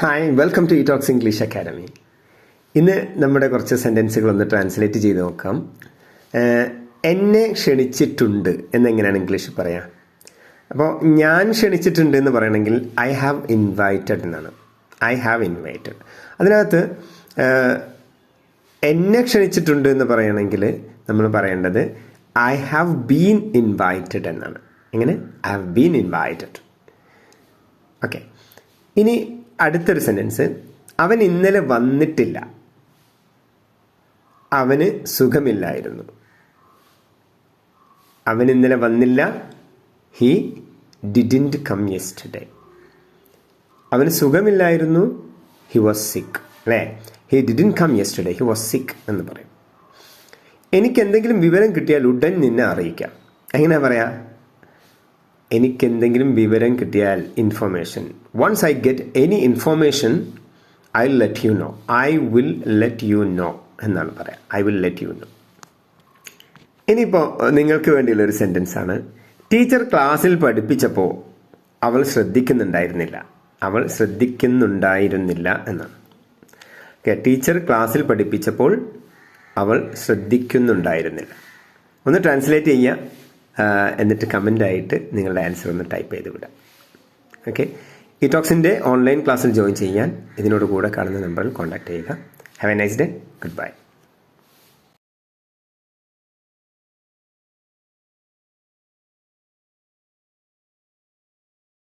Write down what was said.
Hi, welcome to Itox English academy. ഇന്ന് നമ്മുടെ കുറച്ച് സെൻറ്റൻസുകളൊന്ന് ട്രാൻസ്ലേറ്റ് ചെയ്ത് നോക്കാം. എന്നെ ക്ഷണിച്ചിട്ടുണ്ട് എന്നെങ്ങനെയാണ് ഇംഗ്ലീഷിൽ പറയാം? അപ്പോൾ ഞാൻ ക്ഷണിച്ചിട്ടുണ്ട് എന്ന് പറയണമെങ്കിൽ ഐ ഹാവ് ഇൻവൈറ്റഡ് എന്നാണ്. I have invited. അതിനകത്ത് എന്നെ ക്ഷണിച്ചിട്ടുണ്ട് എന്ന് പറയണമെങ്കിൽ നമ്മൾ പറയേണ്ടത് ഐ ഹാവ് ബീൻ ഇൻവൈറ്റഡ് എന്നാണ്. എങ്ങനെ? I have been invited. Okay. ഇനി അടുത്തൊരു സെൻറ്റൻസ്, അവൻ ഇന്നലെ വന്നിട്ടില്ല, അവന് സുഖമില്ലായിരുന്നു. അവൻ ഇന്നലെ വന്നില്ല, ഹി ഡിഡിൻറ്റ് കം യെസ്റ്റർഡേ. അവന് സുഖമില്ലായിരുന്നു, ഹി വാസ് സിക്ക്. അല്ലേ? He didn't come yesterday, he was sick എന്ന് പറയും. എനിക്കെന്തെങ്കിലും വിവരം കിട്ടിയാൽ ഉടൻ നിന്നെ അറിയിക്കാം. എങ്ങനെയാ പറയാ? എനിക്കെന്തെങ്കിലും വിവരം കിട്ടിയാൽ, information, once I get any information I will let you know. I will let you know എന്നാണ് പറയാം. I will let you know. ഇനിയിപ്പോൾ നിങ്ങൾക്ക് വേണ്ടിയുള്ളൊരു സെൻറ്റൻസാണ്. ടീച്ചർ ക്ലാസ്സിൽ പഠിപ്പിച്ചപ്പോൾ അവൾ ശ്രദ്ധിക്കുന്നുണ്ടായിരുന്നില്ല. അവൾ ശ്രദ്ധിക്കുന്നുണ്ടായിരുന്നില്ല എന്നാണ്. ഓക്കെ. ടീച്ചർ ക്ലാസ്സിൽ പഠിപ്പിച്ചപ്പോൾ അവൾ ശ്രദ്ധിക്കുന്നുണ്ടായിരുന്നില്ല. ഒന്ന് ട്രാൻസ്ലേറ്റ് ചെയ്യുക, എന്നിട്ട് കമൻ്റായിട്ട് നിങ്ങളുടെ ആൻസർ ഒന്ന് ടൈപ്പ് ചെയ്ത് വിടാം. ഓക്കെ. ഇറ്റോക്സിൻ്റെ ഓൺലൈൻ ക്ലാസ്സിൽ ജോയിൻ ചെയ്യാൻ ഇതിനോട് കൂടെ കാണുന്ന നമ്പറിൽ കോൺടാക്ട് ചെയ്യുക. Have A nice day. Good bye.